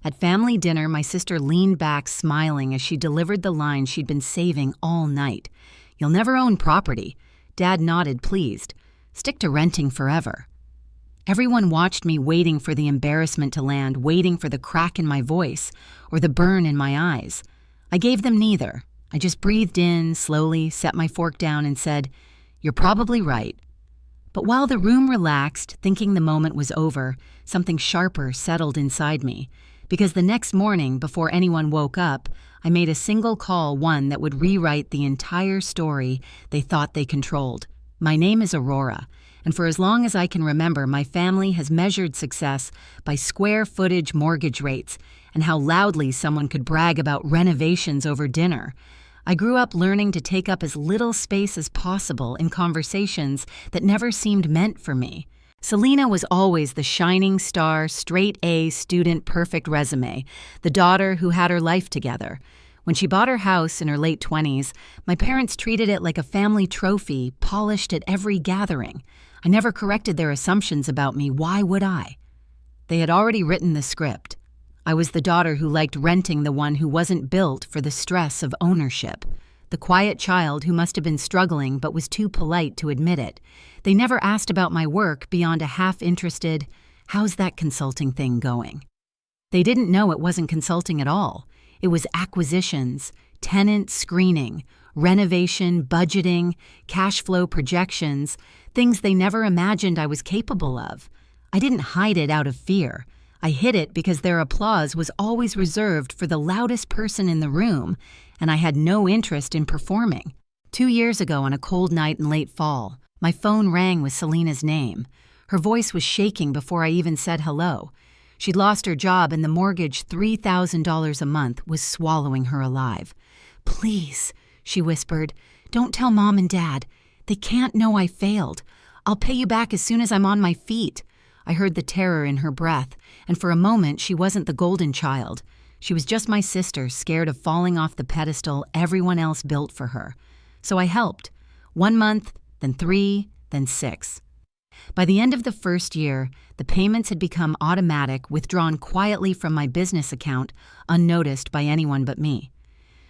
At family dinner, my sister leaned back smiling as she delivered the line she'd been saving all night. "You'll never own property." Dad nodded, pleased. "Stick to renting forever." Everyone watched me, waiting for the embarrassment to land, waiting for the crack in my voice or the burn in my eyes. I gave them neither. I just breathed in, slowly, set my fork down and said, "You're probably right." But while the room relaxed, thinking the moment was over, something sharper settled inside me. Because the next morning, before anyone woke up, I made a single call, one that would rewrite the entire story they thought they controlled. My name is Aurora, and for as long as I can remember, my family has measured success by square footage mortgage rates and how loudly someone could brag about renovations over dinner. I grew up learning to take up as little space as possible in conversations that never seemed meant for me. Selena was always the shining star, straight-A student, perfect resume, the daughter who had her life together. When she bought her house in her late 20s, my parents treated it like a family trophy, polished at every gathering. I never corrected their assumptions about me. Why would I? They had already written the script. I was the daughter who liked renting, the one who wasn't built for the stress of ownership. The quiet child who must have been struggling but was too polite to admit it. They never asked about my work beyond a half-interested, "How's that consulting thing going?" They didn't know it wasn't consulting at all. It was acquisitions, tenant screening, renovation, budgeting, cash flow projections, things they never imagined I was capable of. I didn't hide it out of fear. I hid it because their applause was always reserved for the loudest person in the room, and I had no interest in performing. 2 years ago, on a cold night in late fall, my phone rang with Selena's name. Her voice was shaking before I even said hello. She'd lost her job, and the mortgage, $3,000 a month, was swallowing her alive. "Please," she whispered, "don't tell Mom and Dad. They can't know I failed. I'll pay you back as soon as I'm on my feet." I heard the terror in her breath, and for a moment she wasn't the golden child. She was just my sister, scared of falling off the pedestal everyone else built for her. So I helped. 1 month, then 3, then 6. By the end of the first year, the payments had become automatic, withdrawn quietly from my business account, unnoticed by anyone but me.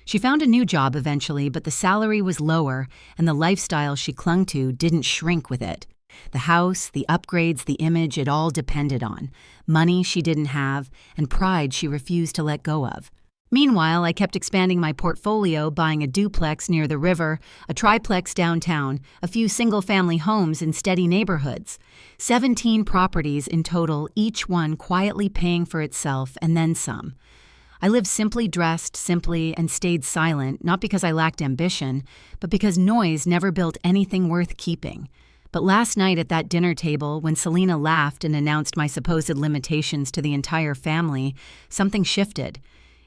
She found a new job eventually, but the salary was lower, and the lifestyle she clung to didn't shrink with it. The house, the upgrades, the image, it all depended on. Money she didn't have, and pride she refused to let go of. Meanwhile, I kept expanding my portfolio, buying a duplex near the river, a triplex downtown, a few single-family homes in steady neighborhoods. 17 properties in total, each one quietly paying for itself and then some. I lived simply, dressed simply, and stayed silent, not because I lacked ambition, but because noise never built anything worth keeping. But last night at that dinner table, when Selena laughed and announced my supposed limitations to the entire family, something shifted.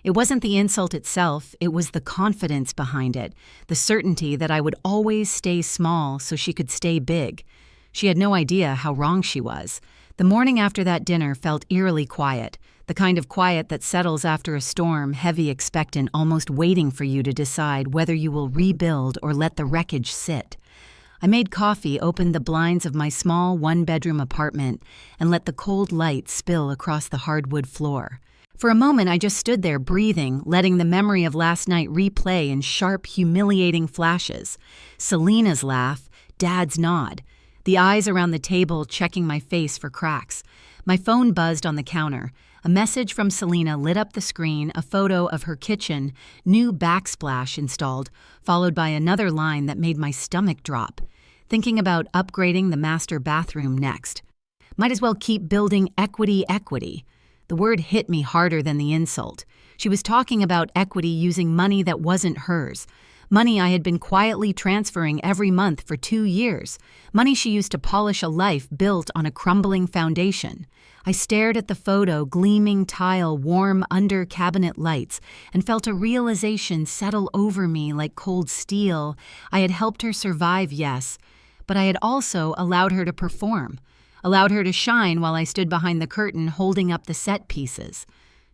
It wasn't the insult itself, it was the confidence behind it, the certainty that I would always stay small so she could stay big. She had no idea how wrong she was. The morning after that dinner felt eerily quiet, the kind of quiet that settles after a storm, heavy, expectant, almost waiting for you to decide whether you will rebuild or let the wreckage sit. I made coffee, opened the blinds of my small one-bedroom apartment, and let the cold light spill across the hardwood floor. For a moment, I just stood there breathing, letting the memory of last night replay in sharp, humiliating flashes. Selena's laugh, Dad's nod, the eyes around the table checking my face for cracks. My phone buzzed on the counter. A message from Selena lit up the screen, a photo of her kitchen, new backsplash installed, followed by another line that made my stomach drop. Thinking about upgrading the master bathroom next. Might as well keep building equity. The word hit me harder than the insult. She was talking about equity using money that wasn't hers. Money I had been quietly transferring every month for 2 years. Money she used to polish a life built on a crumbling foundation. I stared at the photo, gleaming tile, warm under-cabinet lights, and felt a realization settle over me like cold steel. I had helped her survive, yes, but I had also allowed her to perform, allowed her to shine while I stood behind the curtain holding up the set pieces.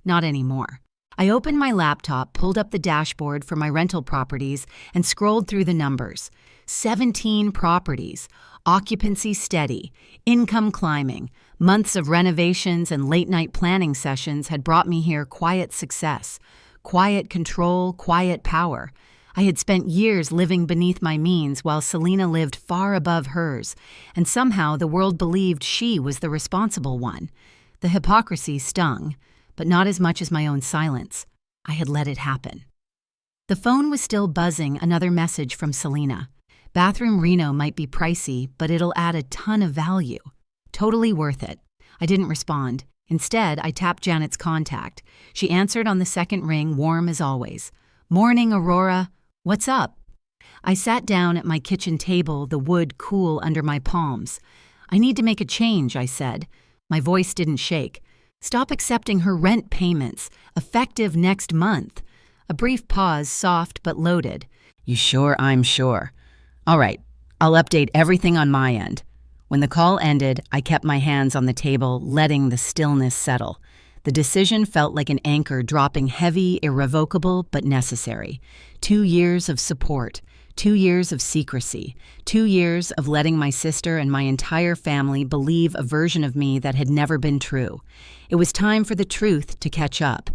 Not anymore. I opened my laptop, pulled up the dashboard for my rental properties, and scrolled through the numbers. 17 properties, occupancy steady, income climbing, Months of renovations and late-night planning sessions had brought me here quiet success, quiet control, quiet power. I had spent years living beneath my means while Selena lived far above hers, and somehow the world believed she was the responsible one. The hypocrisy stung, but not as much as my own silence. I had let it happen. The phone was still buzzing, another message from Selena. Bathroom reno might be pricey, but it'll add a ton of value. Totally worth it. I didn't respond. Instead, I tapped Janet's contact. She answered on the second ring, warm as always. "Morning, Aurora. What's up?" I sat down at my kitchen table, the wood cool under my palms. "I need to make a change," I said. My voice didn't shake. "Stop accepting her rent payments, effective next month." A brief pause, soft but loaded. "You sure I'm sure? All right, I'll update everything on my end." When the call ended, I kept my hands on the table, letting the stillness settle. The decision felt like an anchor dropping heavy, irrevocable, but necessary. 2 years of support, 2 years of secrecy, 2 years of letting my sister and my entire family believe a version of me that had never been true. It was time for the truth to catch up.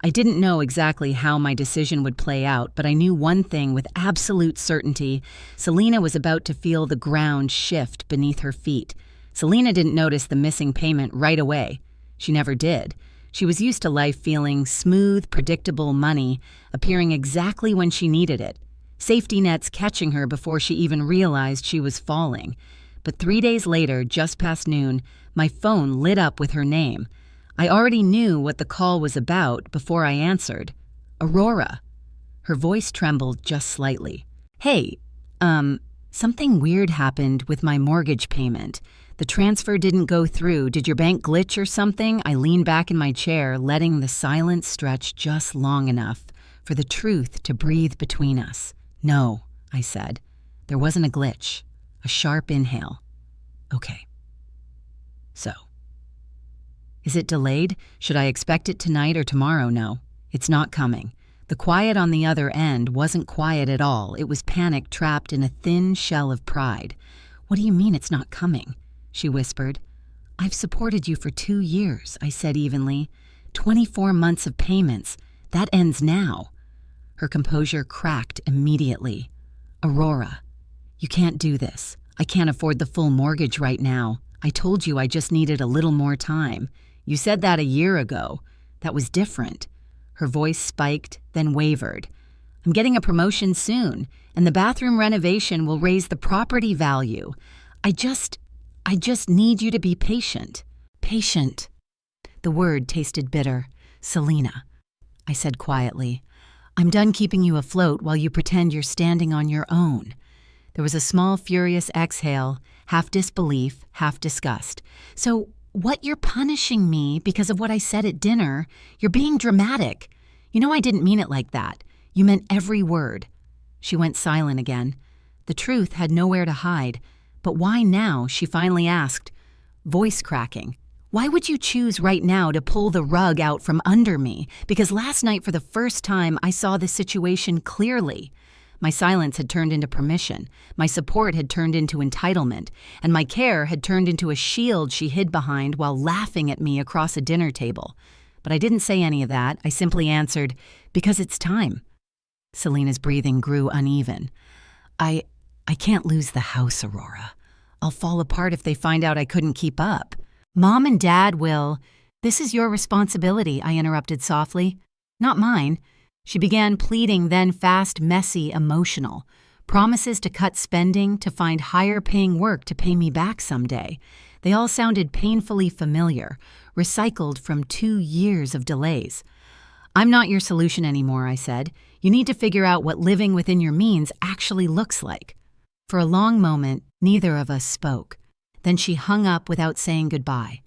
I didn't know exactly how my decision would play out, but I knew one thing with absolute certainty. Selena was about to feel the ground shift beneath her feet. Selena didn't notice the missing payment right away. She never did. She was used to life feeling smooth, predictable money, appearing exactly when she needed it. Safety nets catching her before she even realized she was falling. But 3 days later, just past noon, my phone lit up with her name. I already knew what the call was about before I answered. "Aurora." Her voice trembled just slightly. "Hey, something weird happened with my mortgage payment. The transfer didn't go through. Did your bank glitch or something?" I leaned back in my chair, letting the silence stretch just long enough for the truth to breathe between us. "No," I said. "There wasn't a glitch." A sharp inhale. "Okay. So, is it delayed? Should I expect it tonight or tomorrow?" "No, it's not coming." The quiet on the other end wasn't quiet at all. It was panic trapped in a thin shell of pride. "What do you mean it's not coming?" she whispered. "I've supported you for 2 years," I said evenly. 24 months of payments. That ends now." Her composure cracked immediately. "Aurora, you can't do this. I can't afford the full mortgage right now. I told you I just needed a little more time. You said that a year ago. That was different." Her voice spiked, then wavered. "I'm getting a promotion soon, and the bathroom renovation will raise the property value. I just need you to be patient." "Patient." The word tasted bitter. "Selena," I said quietly, "I'm done keeping you afloat while you pretend you're standing on your own." There was a small, furious exhale, half disbelief, half disgust. "So what, you're punishing me because of what I said at dinner? You're being dramatic. You know I didn't mean it like that. You meant every word." She went silent again. The truth had nowhere to hide. "But why now?" she finally asked, voice cracking. "Why would you choose right now to pull the rug out from under me? Because last night, for the first time, I saw the situation clearly." My silence had turned into permission, my support had turned into entitlement, and my care had turned into a shield she hid behind while laughing at me across a dinner table. But I didn't say any of that. I simply answered, "Because it's time." Selena's breathing grew uneven. I can't lose the house, Aurora. I'll fall apart if they find out I couldn't keep up." "Mom and Dad will." "This is your responsibility," I interrupted softly. "Not mine." She began pleading, then fast, messy, emotional. Promises to cut spending, to find higher-paying work to pay me back someday. They all sounded painfully familiar, recycled from 2 years of delays. "I'm not your solution anymore," I said. "You need to figure out what living within your means actually looks like." For a long moment, neither of us spoke. Then she hung up without saying goodbye.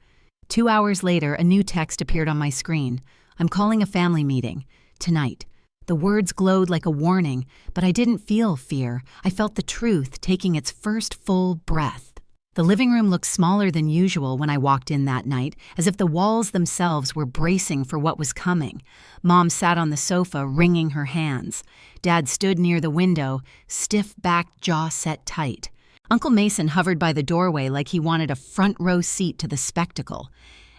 2 hours later, a new text appeared on my screen. "I'm calling a family meeting. Tonight." The words glowed like a warning, but I didn't feel fear. I felt the truth taking its first full breath. The living room looked smaller than usual when I walked in that night, as if the walls themselves were bracing for what was coming. Mom sat on the sofa, wringing her hands. Dad stood near the window, stiff-backed jaw set tight. Uncle Mason hovered by the doorway like he wanted a front-row seat to the spectacle.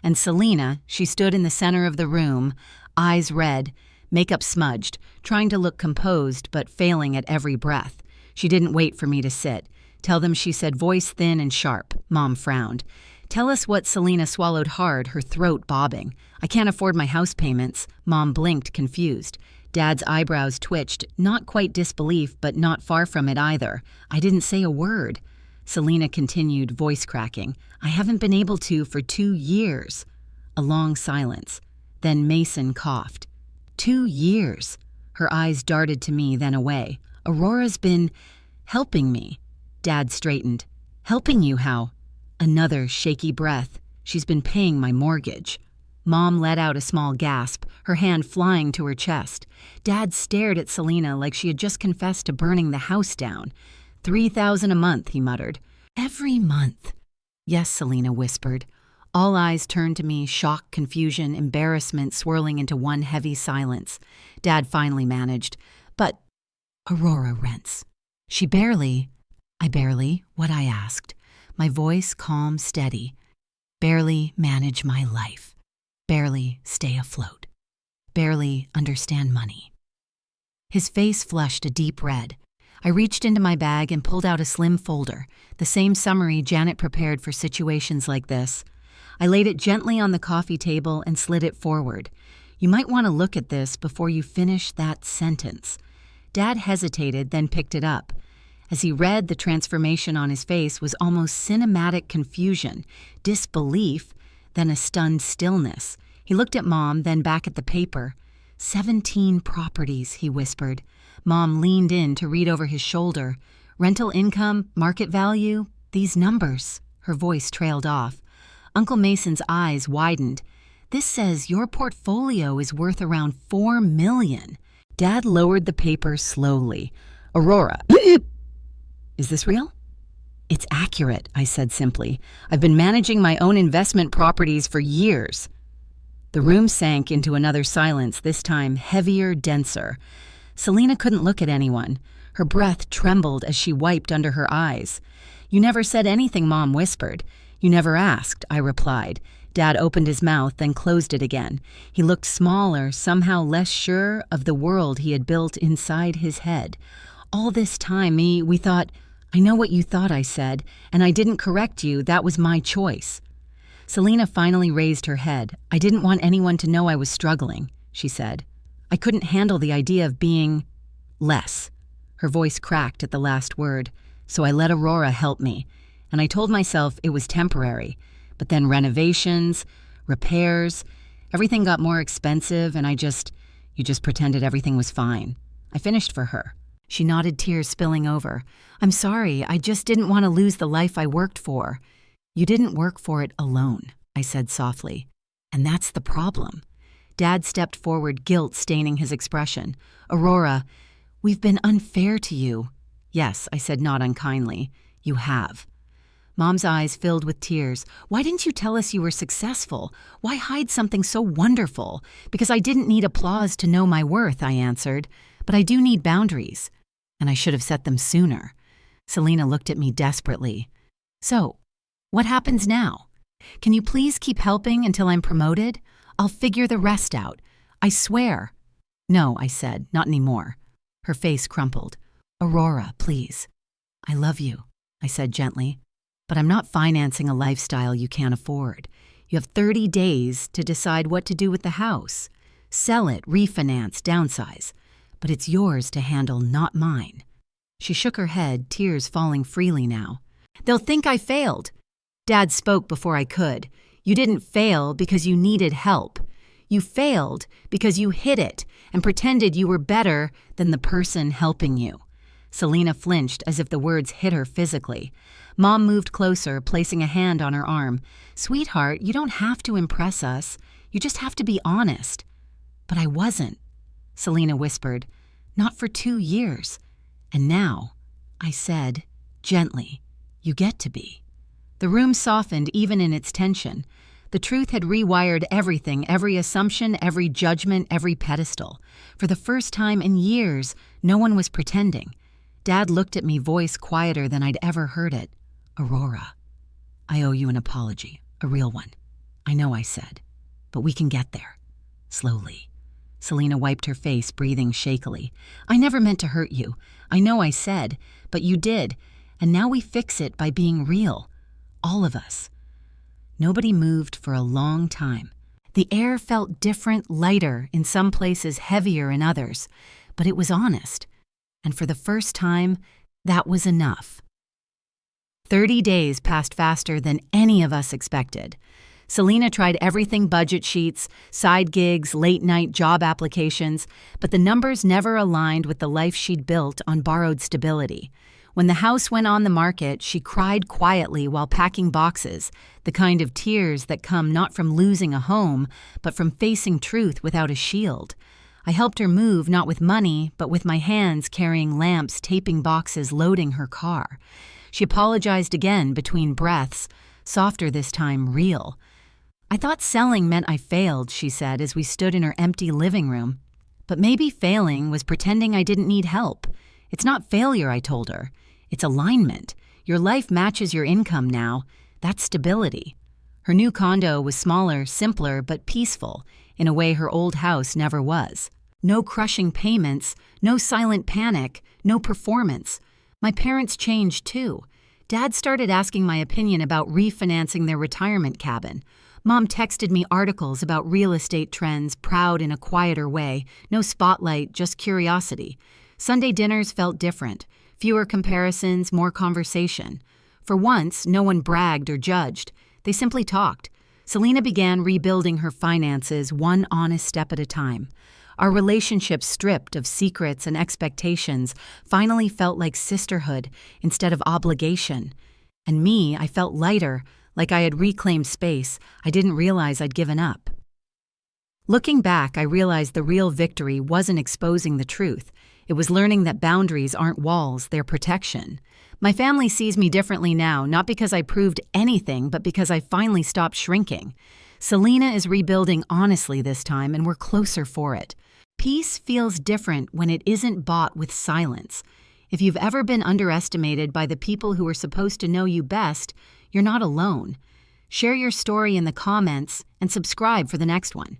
And Selena, she stood in the center of the room, eyes red, makeup smudged, trying to look composed but failing at every breath. She didn't wait for me to sit. "Tell them," she said, voice thin and sharp. Mom frowned. "Tell us what." Selena swallowed hard, her throat bobbing. "I can't afford my house payments." Mom blinked, confused. Dad's eyebrows twitched, not quite disbelief, but not far from it either. "I didn't say a word." Selena continued, voice cracking. "I haven't been able to for 2 years." A long silence. Then Mason coughed. 2 years. Her eyes darted to me, then away. "Aurora's been helping me." Dad straightened. "Helping you how?" Another shaky breath. "She's been paying my mortgage." Mom let out a small gasp, her hand flying to her chest. Dad stared at Selena like she had just confessed to burning the house down. $3,000 a month, he muttered. "Every month." "Yes," Selena whispered. All eyes turned to me, shock, confusion, embarrassment swirling into one heavy silence. Dad finally managed. "But Aurora rents. She barely—" What?" I asked. My voice calm, steady. "Barely manage my life. Barely stay afloat. Barely understand money." His face flushed a deep red. I reached into my bag and pulled out a slim folder, the same summary Janet prepared for situations like this. I laid it gently on the coffee table and slid it forward. "You might want to look at this before you finish that sentence." Dad hesitated, then picked it up. As he read, the transformation on his face was almost cinematic confusion, disbelief, then a stunned stillness. He looked at Mom, then back at the paper. 17 properties, he whispered. Mom leaned in to read over his shoulder. "Rental income, market value, these numbers." Her voice trailed off. Uncle Mason's eyes widened. "This says your portfolio is worth around $4 million. Dad lowered the paper slowly. "Aurora, is this real?" "It's accurate," I said simply. "I've been managing my own investment properties for years." The room sank into another silence, this time heavier, denser. Selena couldn't look at anyone. Her breath trembled as she wiped under her eyes. "You never said anything," Mom whispered. "You never asked," I replied. Dad opened his mouth, then closed it again. He looked smaller, somehow less sure of the world he had built inside his head. "All this time, we thought—" "I know what you thought," I said, "and I didn't correct you. That was my choice." Selena finally raised her head. "I didn't want anyone to know I was struggling," she said. "I couldn't handle the idea of being less." Her voice cracked at the last word. "So I let Aurora help me, and I told myself it was temporary. But then renovations, repairs, everything got more expensive, and you just pretended everything was fine. I finished for her." She nodded, tears spilling over. "I'm sorry, I just didn't want to lose the life I worked for." "You didn't work for it alone," I said softly. "And that's the problem." Dad stepped forward, guilt staining his expression. "Aurora, we've been unfair to you." "Yes," I said, not unkindly. "You have." Mom's eyes filled with tears. "Why didn't you tell us you were successful? Why hide something so wonderful?" "Because I didn't need applause to know my worth," I answered. "But I do need boundaries. And I should have set them sooner." Selena looked at me desperately. "So, what happens now? Can you please keep helping until I'm promoted? I'll figure the rest out. I swear." "No," I said, "not anymore." Her face crumpled. "Aurora, please." "I love you," I said gently. "But I'm not financing a lifestyle you can't afford. You have 30 days to decide what to do with the house. Sell it, refinance, downsize. But it's yours to handle, not mine." She shook her head, tears falling freely now. "They'll think I failed." Dad spoke before I could. "You didn't fail because you needed help. You failed because you hid it and pretended you were better than the person helping you." Selena flinched as if the words hit her physically. Mom moved closer, placing a hand on her arm. "Sweetheart, you don't have to impress us. You just have to be honest." "But I wasn't," Selena whispered. "Not for 2 years. And now," I said, gently, "you get to be." The room softened even in its tension. The truth had rewired everything, every assumption, every judgment, every pedestal. For the first time in years, no one was pretending. Dad looked at me, voice quieter than I'd ever heard it. "Aurora, I owe you an apology, a real one. I know I said, but we can get there. Slowly." Selena wiped her face, breathing shakily. "I never meant to hurt you. I know I said, but you did, and now we fix it by being real. All of us." Nobody moved for a long time. The air felt different, lighter, in some places heavier in others, but it was honest. And for the first time, that was enough. 30 days passed faster than any of us expected. Selena tried everything: budget sheets, side gigs, late-night job applications, but the numbers never aligned with the life she'd built on borrowed stability. When the house went on the market, she cried quietly while packing boxes, the kind of tears that come not from losing a home, but from facing truth without a shield. I helped her move, not with money, but with my hands carrying lamps, taping boxes, loading her car. She apologized again between breaths, softer this time, real. "I thought selling meant I failed," she said as we stood in her empty living room. "But maybe failing was pretending I didn't need help. It's not failure," I told her. "It's alignment. Your life matches your income now. That's stability." Her new condo was smaller, simpler, but peaceful, in a way her old house never was. No crushing payments, no silent panic, no performance. My parents changed too. Dad started asking my opinion about refinancing their retirement cabin. Mom texted me articles about real estate trends, proud in a quieter way, no spotlight, just curiosity. Sunday dinners felt different, fewer comparisons, more conversation. For once, no one bragged or judged. They simply talked. Selena began rebuilding her finances one honest step at a time. Our relationship, stripped of secrets and expectations, finally felt like sisterhood instead of obligation. And me, I felt lighter, like I had reclaimed space I didn't realize I'd given up. Looking back, I realized the real victory wasn't exposing the truth. It was learning that boundaries aren't walls, they're protection. My family sees me differently now, not because I proved anything, but because I finally stopped shrinking. Selena is rebuilding honestly this time, and we're closer for it. Peace feels different when it isn't bought with silence. If you've ever been underestimated by the people who are supposed to know you best, you're not alone. Share your story in the comments and subscribe for the next one.